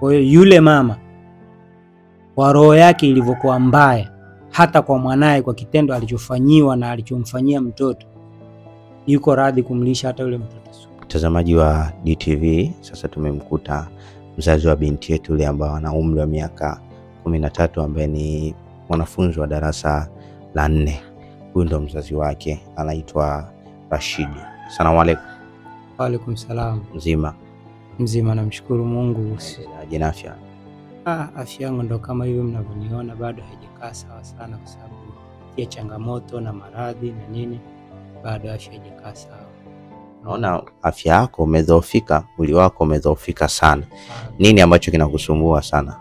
Kwa hiyo yule mama kwa roho yake ilivyokuwa mbaya, hata kwa mwanae, kwa kitendo alichofanyiwa na alichomfanyia mtoto, yuko radhi kumlisha hata yule mtoto. Mtazamaji wa DTV, sasa tumemkuta mzazi wa binti yetu yule ambaye ana umri wa miaka 13, ambaye ni mwanafunzi wa darasa la 4. Huyu ndo mzazi wake, anaitwa Rashidi. Asalamu alaykum. Wa alaykum salaam. Mzima, namshukuru Mungu. Je, afya? Afya yangu ndo kama hivyo mnavyoniona, bado haijakaa sawa sana kwa sababu ya changamoto na maradhi na nini, bado afya haijakaa sawa. Naona afya yako umedhoofika, mwili wako umedhoofika sana. Nini ambacho kinakusumbua sana?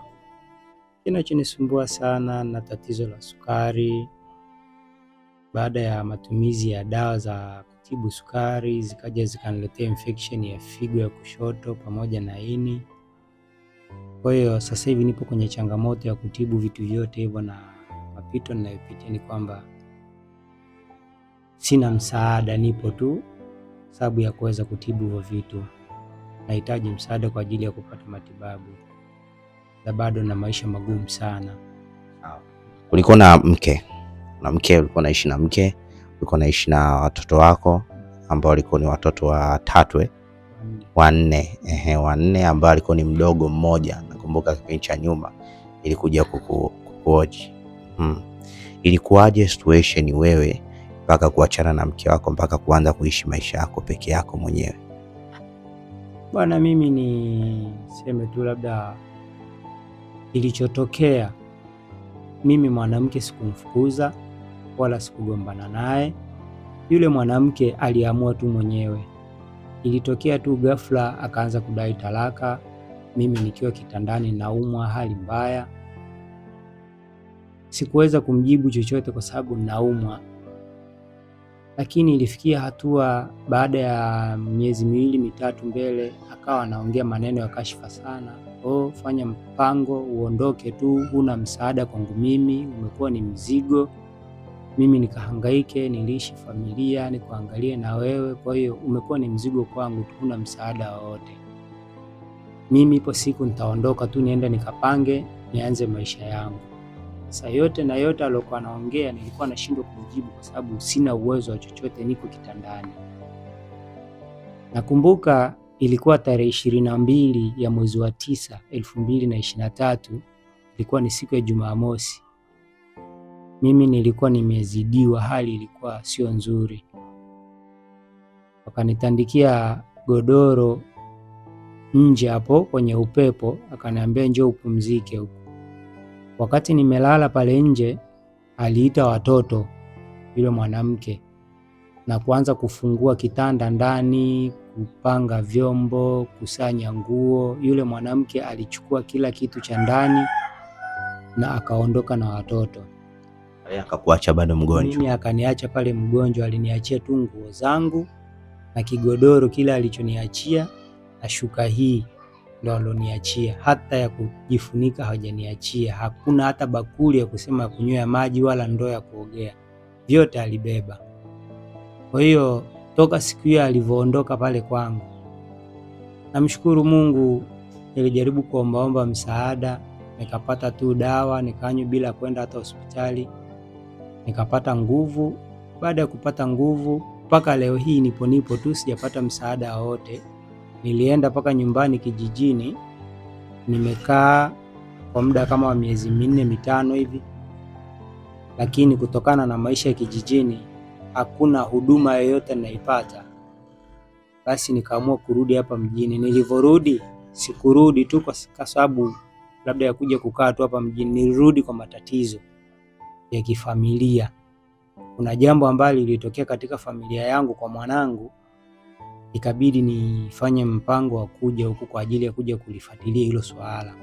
Kinachonisumbua sana na tatizo la sukari. Baada ya matumizi ya dawa za kutibu sukari, zikaja zikaniletea infection ya figo ya kushoto pamoja na ini. Kwa hiyo sasa hivi nipo kwenye changamoto ya kutibu vitu vyote hivyo, na mapito ninayopitia ni kwamba sina msaada, nipo tu sababu ya kuweza kutibu hivyo vitu. Nahitaji msaada kwa ajili ya kupata matibabu, na bado na maisha magumu sana. Ulikuwa na mke? Na mke, ulikuwa naishi na mke? Ulikuwa naishi na watoto wako ambao walikuwa ni watoto wa 3 wanne? Wanne, ambao alikuwa ni mdogo mmoja. Nakumbuka kipindi cha nyuma ilikuja kukuoji. Ilikuwaje situation wewe mpaka kuachana na mke wako mpaka kuanza kuishi maisha yako peke yako mwenyewe? Bwana, mimi ni seme tu labda ilichotokea, mimi mwanamke sikumfukuza wala sikugombana naye. Yule mwanamke aliamua tu mwenyewe. Ilitokea tu ghafla akaanza kudai talaka, mimi nikiwa kitandani naumwa hali mbaya. Sikuweza kumjibu chochote kwa sababu naumwa. Lakini ilifikia hatua baada ya miezi 2-3 mbele, akawa anaongea maneno ya kashifa sana. Fanya mpango uondoke tu, huna msaada kwangu mimi, umekuwa ni mzigo. Mimi nikahangaike, niliishi familia, nikuangalie na wewe, kwa hiyo umekuwa ni mzigo kwangu tu, huna msaada wowote. Mimi ipo siku nitaondoka tu, niende nikapange, nianze maisha yangu. Sasa yote na yote aliyokuwa anaongea nilikuwa nashindwa kumjibu kwa sababu sina uwezo wa chochote, niko kitandani. Nakumbuka ilikuwa tarehe 22 ya mwezi wa 9, 2023, ilikuwa ni siku ya Jumamosi. Mimi nilikuwa nimezidiwa, hali ilikuwa sio nzuri. Wakanitandikia godoro nje hapo kwenye upepo, akaniambia njoo upumzike huko. Wakati nimelala pale nje, aliita watoto yule mwanamke na kuanza kufungua kitanda ndani, kupanga vyombo, kusanya nguo. Yule mwanamke alichukua kila kitu cha ndani na akaondoka na watoto. Akakuacha bado mgonjwa? Mimi akaniacha pale mgonjwa. Aliniachia tu nguo zangu na kigodoro kile alichoniachia, na shuka hii ndo aloniachia. Hata ya kujifunika hajaniachia. Hakuna hata bakuli ya kusema kunywea maji wala ndoo ya kuogea, vyote alibeba. Kwa hiyo toka siku hiyo alivyoondoka pale kwangu, namshukuru Mungu, nilijaribu kuombaomba msaada, nikapata tu dawa nikanywa bila kwenda hata hospitali, nikapata nguvu. Baada ya kupata nguvu, mpaka leo hii nipo tu, sijapata msaada wote. Nilienda paka nyumbani kijijini, nimekaa kwa muda kama wa miezi 4-5 hivi, lakini kutokana na maisha ya kijijini hakuna huduma yoyote naipata. Basi nikaamua kurudi hapa mjini. Nilivorudi, sikurudi tu kwa sababu labda ya kuja kukaa tu hapa mjini. Nilirudi kwa matatizo ya kifamilia. Kuna jambo ambalo lilitokea katika familia yangu kwa mwanangu, ikabidi nifanye mpango wa kuja huku kwa ajili ya kuja kulifuatilia hilo swala.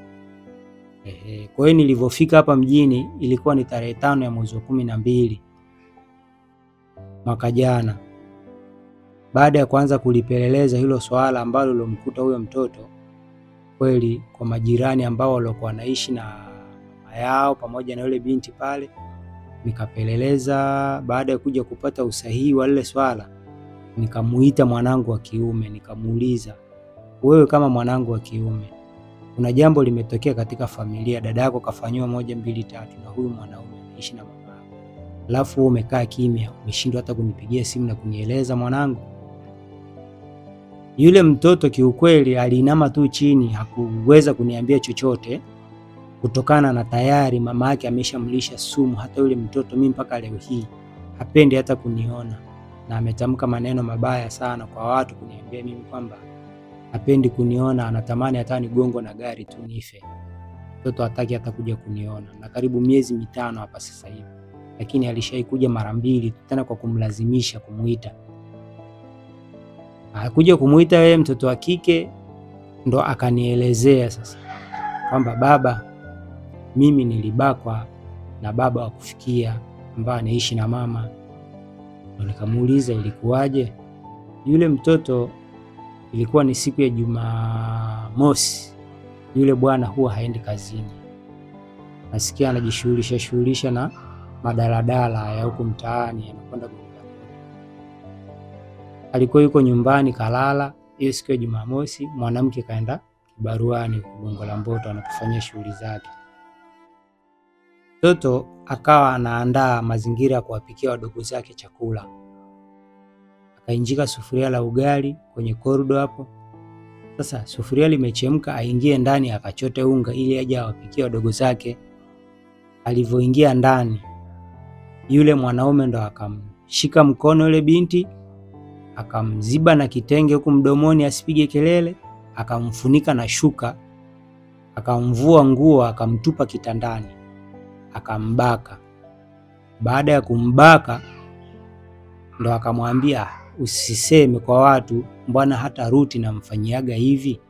Kwa hiyo nilivofika hapa mjini ilikuwa ni tarehe 5 ya mwezi wa 12 mwaka jana. Baada ya kuanza kulipeleleza hilo swala ambalo lilomkuta huyo mtoto, kweli kwa majirani ambao walikuwa wanaishi na mama yao pamoja na yule binti pale, nikapeleleza. Baada ya kuja kupata usahihi wa lile swala, nikamuita mwanangu wa kiume, nikamuuliza, wewe kama mwanangu wa kiume, kuna jambo limetokea katika familia, dada yako kafanywa 1 2 3 na huyu mwanaume anaishi na mama yako, alafu wewe umekaa kimya, umeshindwa hata kunipigia simu na kunieleza mwanangu. Yule mtoto kiukweli aliinama tu chini, hakuweza kuniambia chochote kutokana na tayari mama yake ameshamlisha sumu. Hata yule mtoto mimi mpaka leo hii hapendi hata kuniona, na ametamka maneno mabaya sana kwa watu kuniambia mimi kwamba hapendi kuniona, anatamani hata nigongo na gari tu nife. Mtoto hataki hata kuja kuniona, na karibu miezi 5 hapa sasa hivi, lakini alishaikuja mara 2 tena kwa kumlazimisha kumuita. Hakuja kumuita yeye mtoto wa kike, ndo akanielezea sasa kwamba baba, mimi nilibakwa na baba wa kufikia ambaye anaishi na mama. Nikamuuliza ilikuwaje? Yule mtoto, ilikuwa ni siku ya Jumamosi, yule bwana huwa haendi kazini, nasikia anajishughulisha na madaladala ya huko mtaani, anakwenda Gongo la Mboto. Alikuwa yuko nyumbani kalala hiyo siku ya Jumamosi, mwanamke kaenda kibaruani Gongo la Mboto anakufanyia shughuli zake. Mtoto akawa anaandaa mazingira ya kuwapikia wadogo zake chakula. Akainjika sufuria la ugali kwenye korido hapo. Sasa sufuria limechemka, aingie ndani akachote unga ili aje awapikie wadogo zake. Alivyoingia ndani, yule mwanaume ndo akamshika mkono yule binti, akamziba na kitenge huku mdomoni asipige kelele, akamfunika na shuka, akamvua nguo, akamtupa kitandani, akambaka. Baada ya kumbaka ndo akamwambia, usiseme kwa watu, mbona hata Ruti namfanyiaga hivi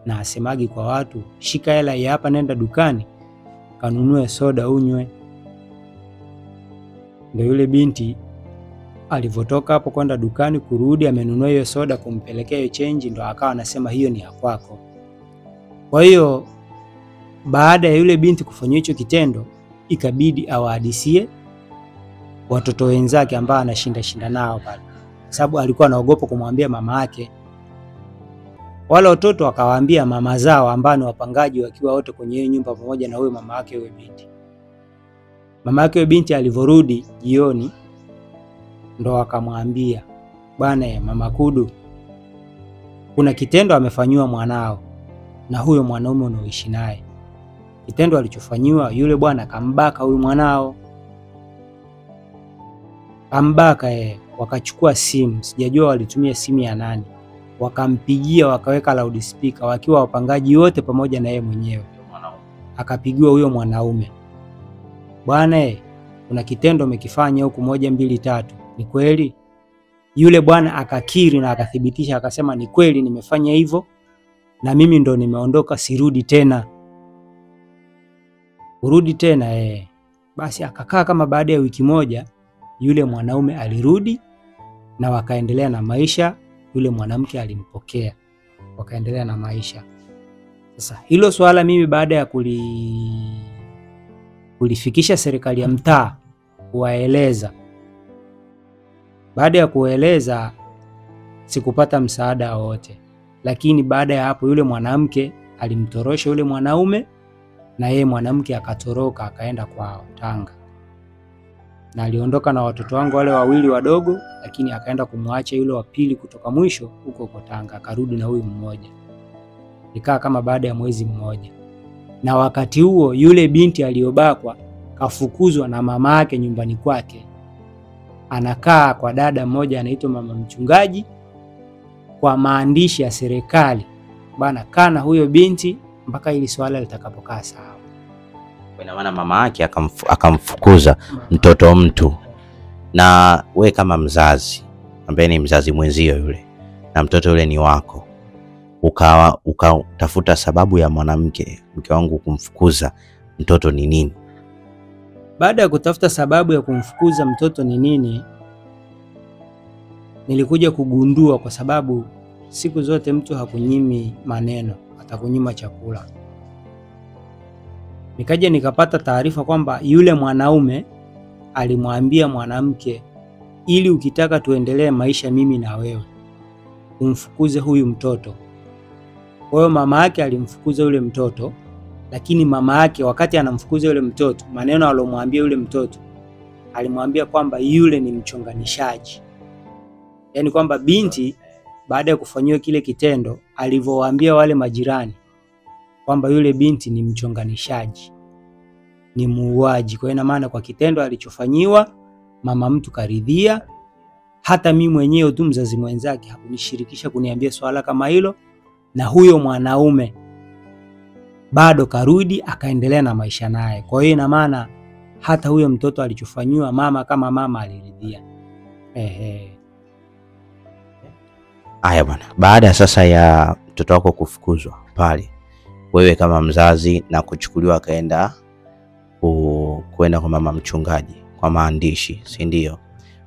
na asemagi kwa watu. Shika hela ya hapa, nenda dukani kanunue soda unywe. Ndio yule binti alivotoka hapo kwenda dukani, kurudi amenunua hiyo soda, kumpelekea hiyo change, ndo akawa anasema hiyo ni ya kwako. Kwa hiyo baada ya yule binti kufanya hicho kitendo, ikabidi awahadisie watoto wenzake ambao anashinda nao pale, sababu alikuwa anaogopa kumwambia mama yake. Wale watoto wakawaambia mama zao ambao ni wapangaji, wakiwa wote kwenye hiyo nyumba pamoja na huyo mama yake huyo binti. Mama yake huyo binti alivorudi jioni, ndo akamwambia, bwana mama Kudu, kuna kitendo amefanywa mwanao na huyo mwanaume unaoishi naye. Kitendo alichofanywa yule bwana akambaka huyu mwanao. Ambaka wakachukua simu, sijajua walitumia simu ya nani, wakampigia, wakaweka loudspeaker wakiwa wapangaji wote pamoja na yeye mwenyewe. Akapigiwa huyo mwanaume, bwana kuna kitendo umekifanya huku 1 2 3, ni kweli? Yule bwana akakiri na akathibitisha, akasema ni kweli nimefanya hivyo na mimi ndo nimeondoka, sirudi tena. Urudi tena Basi akakaa kama baada ya wiki moja, yule mwanaume alirudi na wakaendelea na maisha. Yule mwanamke alimpokea, wakaendelea na maisha. Sasa hilo swala mimi baada ya kulifikisha serikali ya mtaa, kuwaeleza, baada ya kueleza sikupata msaada wote. Lakini baada ya hapo yule mwanamke alimtorosha yule mwanaume, na yeye mwanamke akatoroka akaenda kwao Tanga. Na aliondoka na watoto wangu wale 2 wadogo, lakini akaenda kumwacha yule wa pili kutoka mwisho huko Tanga, akarudi na huyu mmoja. Nikaa kama baada ya mwezi mmoja. Na wakati huo yule binti aliyobakwa kafukuzwa na mama yake nyumbani kwake. Anakaa kwa dada mmoja anaitwa mama mchungaji, kwa maandishi ya serikali, bana kana huyo binti mpaka ili swala litakapokaa sawa. Kwa maana mama yake akamfukuza mtoto mtu, na we kama mzazi ambaye ni mzazi mwenzio yule na mtoto yule ni wako, ukatafuta sababu ya mke wangu kumfukuza mtoto ni nini? Baada ya kutafuta sababu ya kumfukuza mtoto ni nini, nilikuja kugundua, kwa sababu siku zote mtu hakunyimi maneno, atakunyima chakula. Nikaja nikapata taarifa kwamba yule mwanaume alimwambia mwanamke, ili ukitaka tuendelee maisha mimi na wewe, umfukuze huyu mtoto. Kwa hiyo mama yake alimfukuza yule mtoto, lakini mama yake wakati anamfukuza yule mtoto, maneno alomwambia yule mtoto, alimwambia kwamba yule ni mchonganishaji. Yaani kwamba binti baada ya kufanyiwa kile kitendo alivyowaambia wale majirani kwamba yule binti ni mchonganishaji, ni muuaji. Kwa ina maana kwa kitendo alichofanyiwa mama mtu karidhia. Hata mimi mwenyewe tu mzazi mwenzake hakunishirikisha kuniambia swala kama hilo, na huyo mwanaume bado karudi akaendelea na maisha naye. Kwa hiyo ina maana hata huyo mtoto alichofanyiwa mama kama mama aliridhia. Haya bwana, baada sasa ya mtoto wako kufukuzwa pale, wewe kama mzazi na kuchukuliwa akaenda kwenda kwa mama mchungaji kwa maandishi, si ndio?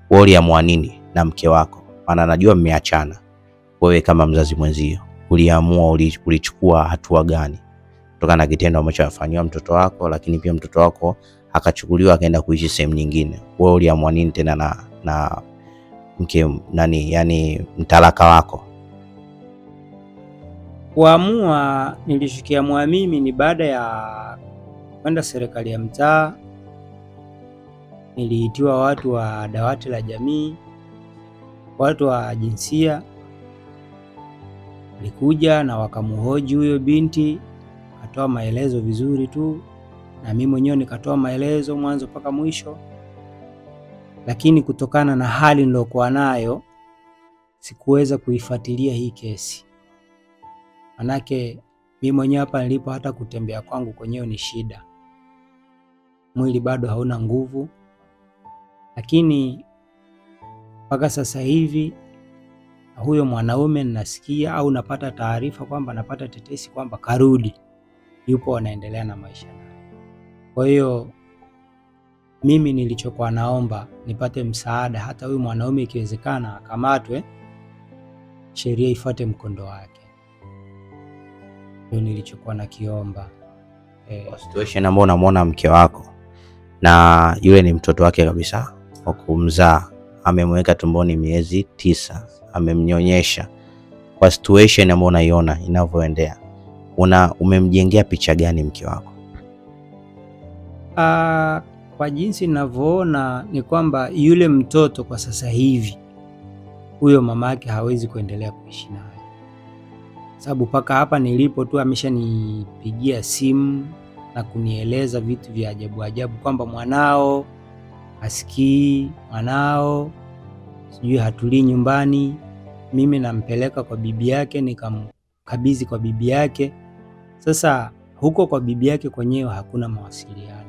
Wewe uliamua nini na mke wako? Maana najua mmeachana. Wewe kama mzazi mwenzio uliamua, ulichukua hatua gani kutokana na kitendo ambacho afanywa mtoto wako, lakini pia mtoto wako akachukuliwa akaenda kuishi sehemu nyingine? Wewe uliamua nini tena na mke nani, yani mtalaka wako? Kuamua nilishikiamua mimi ni baada ya kwenda serikali ya mtaa. Niliitiwa watu wa dawati la jamii, watu wa jinsia, walikuja na wakamhoji huyo binti, akatoa maelezo vizuri tu, na mimi mwenyewe nikatoa maelezo mwanzo mpaka mwisho. Lakini kutokana na hali nilokuwa nayo sikuweza kuifuatilia hii kesi. Manake mimi mwenyewe hapa nilipo hata kutembea kwangu kwenyewe ni shida. Mwili bado hauna nguvu. Lakini mpaka sasa hivi huyo mwanaume ninasikia au napata taarifa kwamba napata tetesi kwamba karudi, yupo anaendelea na maisha naye. Kwa hiyo mimi nilichokuwa naomba nipate msaada, hata huyu mwanaume ikiwezekana akamatwe, sheria ifuate mkondo wake. Ndio nilichokuwa nakiomba. Situation ambayo unamwona mke wako na yule ni mtoto wake kabisa wa kumzaa, amemweka tumboni miezi 9, amemnyonyesha. Kwa situation ambayo unaiona inavyoendea, umemjengea picha gani mke wako? Kwa jinsi ninavyoona ni kwamba yule mtoto kwa sasa hivi huyo mama yake hawezi kuendelea kuishi naye. Sababu paka hapa nilipo tu ameshanipigia simu na kunieleza vitu vya ajabu ajabu kwamba mwanao asikii, mwanao sijui hatulii nyumbani. Mimi nampeleka kwa bibi yake, nikamkabidhi kwa bibi yake. Sasa huko kwa bibi yake kwenyewe hakuna mawasiliano.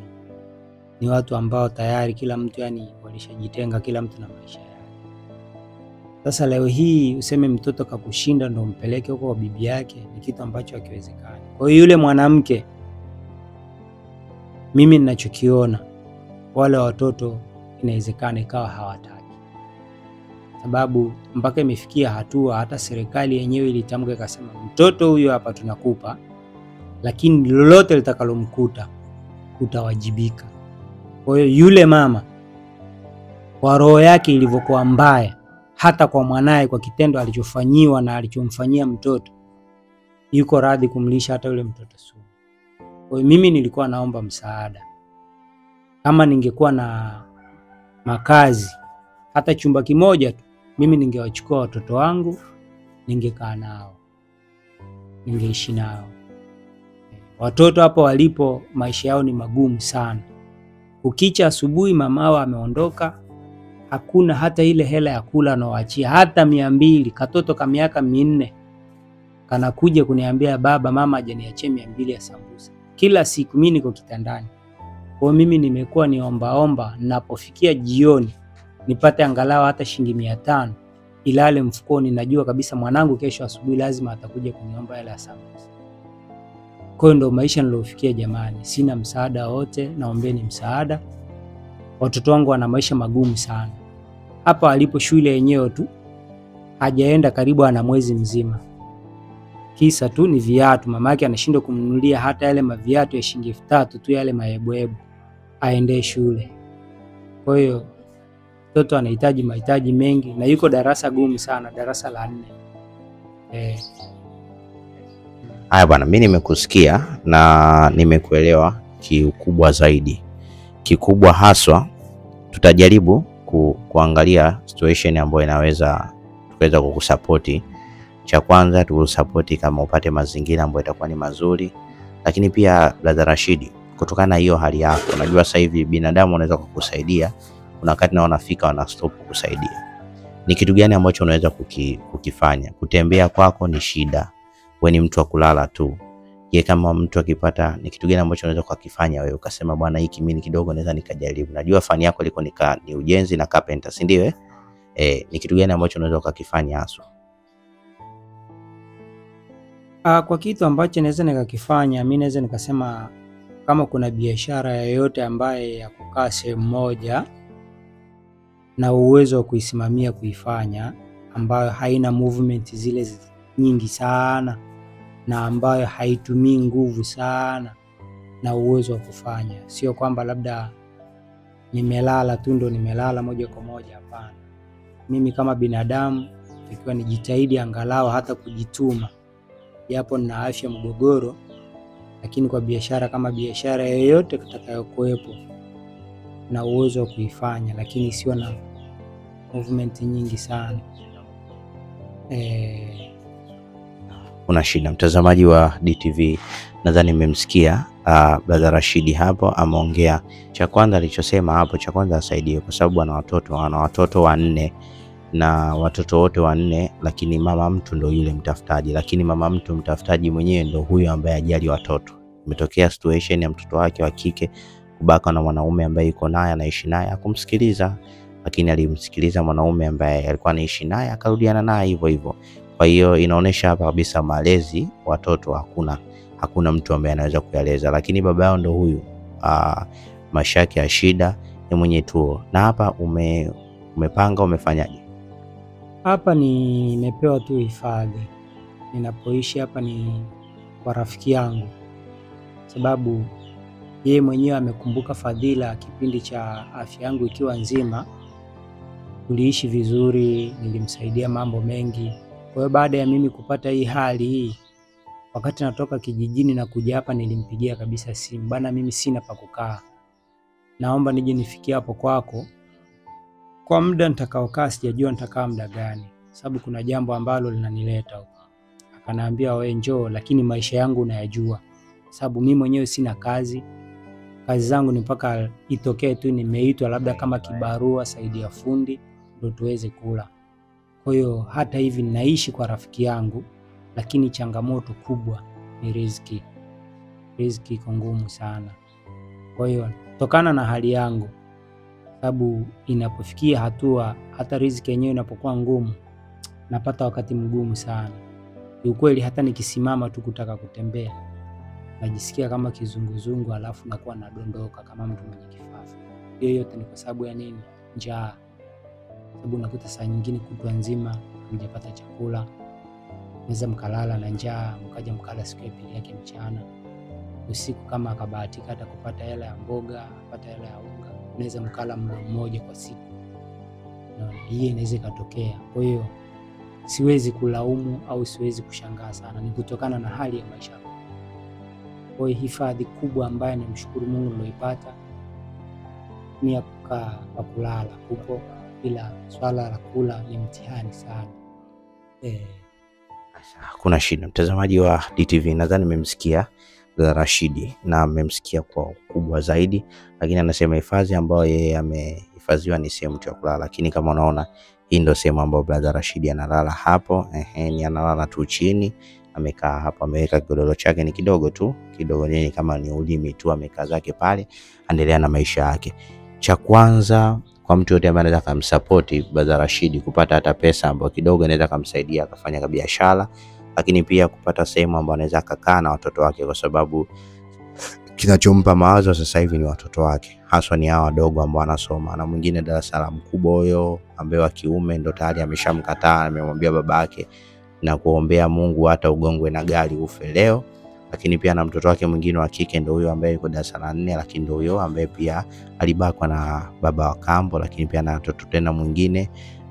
Ni watu ambao tayari kila mtu yani walishajitenga, kila mtu na maisha yake. Sasa leo hii useme mtoto kakushinda ndo mpeleke huko kwa bibi yake, ni kitu ambacho hakiwezekani. Kwa hiyo yule mwanamke, mimi ninachokiona, wale watoto inawezekana ikawa hawataki. Sababu mpaka imefikia hatua hata serikali yenyewe ilitamka ikasema mtoto huyo hapa tunakupa, lakini lolote litakalomkuta utawajibika. Kwa hiyo yule mama kwa roho yake ilivyokuwa mbaya, hata kwa mwanae kwa kitendo alichofanyiwa na alichomfanyia mtoto, yuko radhi kumlisha hata yule mtoto sumu. Kwa hiyo mimi nilikuwa naomba msaada. Kama ningekuwa na makazi hata chumba kimoja tu, mimi ningewachukua watoto wangu, ningekaa nao, ningeishi nao. Watoto hapo walipo maisha yao ni magumu sana. Ukicha asubuhi mamao ameondoka, hakuna hata ile hela ya kula anaoachia hata 200. Katoto ka miaka 4 kanakuja kuniambia baba, mama hajaniachia 200 ya sambusa. Kila siku mimi niko kitandani. Kwa mimi nimekuwa niombaomba, ninapofikia jioni nipate angalau hata shilingi 500 ilale mfukoni. Najua kabisa mwanangu kesho asubuhi lazima atakuja kuniomba hela ya sambusa. Kwa hiyo ndo maisha nilofikia jamani. Sina msaada wote, naombeni msaada. Watoto wangu wana maisha magumu sana. Hapa alipo shule yenyewe tu hajaenda karibu ana mwezi mzima. Kisa tu ni viatu, mama yake anashindwa kumnunulia hata yale maviatu ya shilingi 3000 tu, yale maeboebo aende shule. Kwa hiyo mtoto anahitaji mahitaji mengi na yuko darasa gumu sana, darasa la 4. Haya bwana, mimi nimekusikia na nimekuelewa kikubwa zaidi. Kikubwa haswa tutajaribu kuangalia situation ambayo inaweza tukaweza kukusupporti. Cha kwanza tukusupporti kama upate mazingira ambayo itakuwa ni mazuri, lakini pia brother Rashid, kutokana na hiyo hali yako, unajua sasa hivi binadamu wanaweza kukusaidia, kuna wakati na wanafika wana stop kukusaidia. Ni kitu gani ambacho unaweza kukifanya? Kutembea kwako ni shida, wewe ni mtu wa kulala tu. Je, kama mtu akipata, ni kitu gani ambacho unaweza kukifanya wewe ukasema bwana hiki mimi kidogo naweza nikajaribu? Najua fani yako liko ni ujenzi na carpenter, si ndio? Ni kitu gani ambacho unaweza kukifanya haswa? Kwa kitu ambacho naweza nikakifanya, mimi naweza nikasema kama kuna biashara yoyote ambaye ya kukaa sehemu moja na uwezo wa kuisimamia kuifanya, ambayo haina movement zile nyingi sana na ambayo haitumii nguvu sana na uwezo wa kufanya, sio kwamba labda nimelala tu ndo nimelala moja kwa moja, hapana. Mimi kama binadamu ikiwa nijitahidi angalau hata kujituma, japo nina afya mgogoro, lakini kwa biashara kama biashara yoyote kitakayokuepo na uwezo wa kuifanya, lakini sio na movement nyingi sana. Una shida mtazamaji wa DTV, nadhani mmemsikia brother Rashid hapo ameongea. Cha kwanza alichosema hapo, cha kwanza asaidie, kwa sababu ana watoto wanne na watoto wote wanne, lakini mama mtu ndo yule mtafutaji, lakini mama mtu mtafutaji mwenyewe ndo huyo ambaye ajali watoto. Imetokea situation ya mtoto wake wa kike kubaka na mwanaume ambaye yuko naye anaishi naye, akumsikiliza, lakini alimsikiliza mwanaume ambaye alikuwa anaishi naye akarudiana naye hivyo hivyo. Kwa hiyo inaonesha hapa kabisa malezi watoto hakuna mtu ambaye anaweza kuyaleza, lakini baba yao ndo huyu. Maisha yake ya shida ni mwenye tuo. Na hapa umepanga umefanyaje? Hapa nimepewa tu hifadhi. Ninapoishi hapa ni kwa rafiki yangu, sababu yeye mwenyewe amekumbuka fadhila kipindi cha afya yangu ikiwa nzima. Tuliishi vizuri, nilimsaidia mambo mengi. Kwa hiyo baada ya mimi kupata hii hali hii, wakati natoka kijijini na kuja hapa, nilimpigia kabisa simu, bana mimi sina pa kukaa, naomba nije nifikie hapo kwako kwa muda nitakaokaa, sijajua nitakaa muda gani, sababu kuna jambo ambalo linanileta huko. Akaniambia wewe njoo, lakini maisha yangu unayajua, sababu mimi mwenyewe sina kazi zangu ni mpaka itokee tu nimeitwa labda kama kibarua saidia fundi ndio tuweze kula. Kwa hiyo hata hivi naishi kwa rafiki yangu, lakini changamoto kubwa ni riziki. Riziki iko ngumu sana. Kwa hiyo tokana na hali yangu, sababu inapofikia hatua hata riziki yenyewe inapokuwa ngumu, napata wakati mgumu sana. Ukweli hata nikisimama tu kutaka kutembea, najisikia kama kizunguzungu, alafu nakuwa nadondoka kama mtu mwenye kifafa. Hiyo yote ni kwa sababu ya nini? Njaa. Sababu unakuta saa nyingine kutwa nzima mjapata chakula, naweza mkalala na njaa, mkaja mkala siku ya pili yake mchana. Usiku kama akabahatika hata kupata hela ya mboga, kupata hela ya unga, unaweza mkala mlo mmoja kwa siku. Na hii inaweza ikatokea. Kwa hiyo siwezi kulaumu au siwezi kushangaa sana, ni kutokana na hali ya maisha. Kwa hiyo hifadhi kubwa ambayo nimshukuru Mungu niloipata ni ya kukaa kwa kulala huko, bila swala la kula ni mtihani sana. Kuna shida mtazamaji wa DTV, nadhani mmemsikia Rashid na mmemsikia kwa ukubwa zaidi, lakini anasema hifadhi ambayo yeye amehifadhiwa ni sehemu ya kulala, lakini kama unaona hii ndio sehemu ambayo brother Rashid analala hapo. Ni analala tu chini, amekaa hapo, ameweka godoro chake ni kidogo tu, kidogo nini kama ni ulimi tu, amekaa zake pale, endelea na maisha yake. Cha kwanza kwa mtu yote ambaye anaweza kumsupport brother Rashid kupata hata pesa ambayo kidogo inaweza kumsaidia akafanya biashara, lakini pia kupata sehemu ambayo anaweza kukaa na watoto wake, kwa sababu kinachompa mawazo sasa hivi ni watoto wake, haswa ni hao wadogo ambao wanasoma, na mwingine darasa la mkubwa huyo ambaye wa kiume ndo tayari ameshamkataa, amemwambia babake na kuombea Mungu hata ugongwe na gari ufe leo. Lakini pia na mtoto wake mwingine wa kike ndo huyo ambaye yuko darasa la 4, lakini ndo huyo ambaye pia alibakwa na baba wa kambo. Lakini pia na mtoto tena mwingine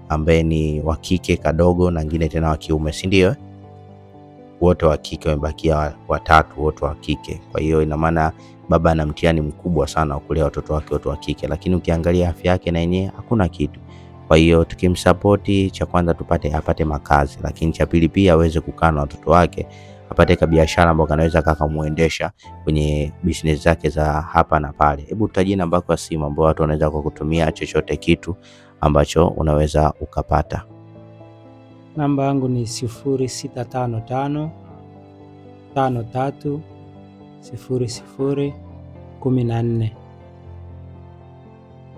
ambaye ni wa kike kadogo na mwingine tena wa kiume, si ndio? wote wa kike, wamebakia watatu wote wa kike. Kwa hiyo ina maana baba ana mtihani mkubwa sana wa kulea watoto wake wote wa kike, lakini ukiangalia afya yake na yenyewe hakuna kitu. Kwa hiyo tukimsupport, cha kwanza apate makazi, lakini cha pili pia aweze kukaa na watoto wake, apate ka biashara ambayo anaweza kakamuendesha kwenye business zake za hapa na pale. Hebu tutajie namba yako ya simu ambayo watu wanaweza kukutumia chochote kitu ambacho unaweza ukapata. Namba yangu ni 0655 53 00 14.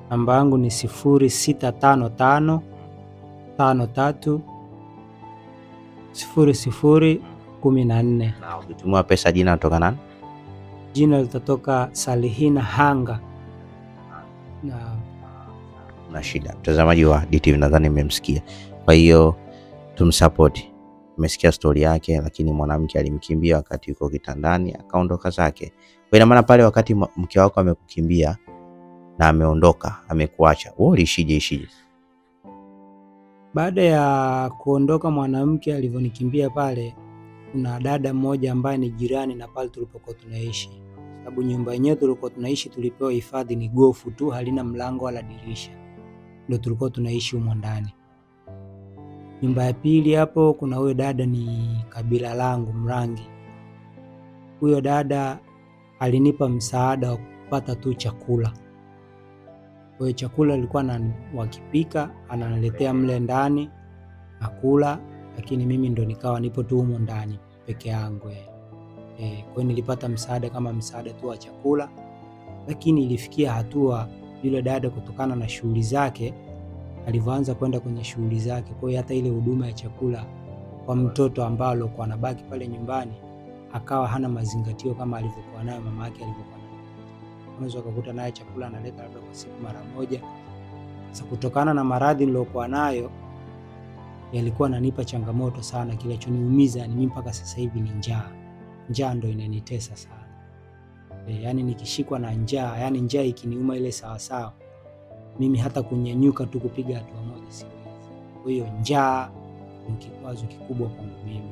Namba yangu ni 0655 53 00 14. Na ukitumia pesa jina kutoka nani? Jina litatoka Salihina Hanga. Na shida. Mtazamaji wa DTV nadhani mmemsikia. Kwa hiyo tumsupport. Umesikia story yake, lakini mwanamke alimkimbia wakati yuko kitandani akaondoka zake. Kwa ina maana pale wakati mke wako amekukimbia na ameondoka, amekuacha, wewe ulishije? Baada ya kuondoka mwanamke alivyonikimbia pale, kuna dada mmoja ambaye ni jirani na pale tulipokuwa tunaishi. Sababu nyumba yenyewe tulikuwa tunaishi tulipewa hifadhi ni gofu tu, halina mlango wala dirisha. Ndio tulikuwa tunaishi humo ndani. Nyumba ya pili hapo kuna huyo dada ni kabila langu Mrangi. Huyo dada alinipa msaada wa kupata tu chakula. Kwa hiyo chakula alikuwa wakipika ananiletea mle ndani nakula, lakini mimi ndo nikawa nipo tu humo ndani peke yangu. Kwa hiyo nilipata msaada kama msaada tu wa chakula, lakini ilifikia hatua yule dada kutokana na shughuli zake alivyoanza kwenda kwenye shughuli zake, kwa hiyo hata ile huduma ya chakula kwa mtoto ambao alikuwa anabaki pale nyumbani akawa hana mazingatio kama alivyokuwa nayo mama yake alivyokuwa nayo. Unaweza kukuta naye chakula analeta labda kwa siku mara moja. Sasa kutokana na maradhi nilokuwa nayo yalikuwa yananipa changamoto sana, kinachoniumiza ni mimi mpaka sasa hivi ni njaa. Njaa ndio inanitesa sana. Yani nikishikwa na njaa, yani njaa ikiniuma ile sawa mimi hata kunyanyuka tu kupiga hatua moja siwezi. Kwa hiyo njaa ni kikwazo kikubwa kwangu mimi.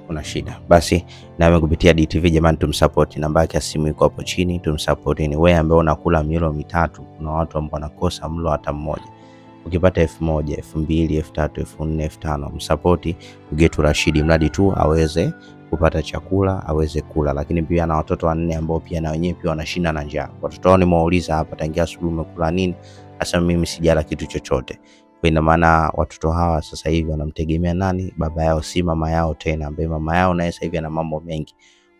Kuna shida. Basi nawe kupitia DTV jamani, tumsupport. Namba yake ya simu iko hapo chini, tumsupport. Ni wewe ambaye unakula milo mitatu, kuna watu ambao wanakosa mlo hata mmoja. Ukipata 1000, 2000, 3000, 4000, 5000, msupport Ugetu Rashidi, mradi tu aweze kupata chakula, aweze kula. Lakini pia na watoto 4 ambao pia na wenyewe pia wanashinda na njaa. Watoto wao nimeuliza hapa tangia asubuhi umekula nini? Sasa mimi sijala kitu chochote. Kwa ina maana watoto hawa sasa hivi wanamtegemea nani? Baba yao, si mama yao tena, ambaye mama yao naye sasa hivi ana mambo mengi.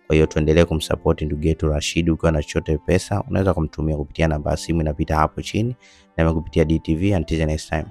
Kwa hiyo tuendelee kumsupport ndugu yetu Rashid. Ukiwa na chochote pesa unaweza kumtumia kupitia namba ya simu inapita hapo chini, na kupitia DTV. Until next time.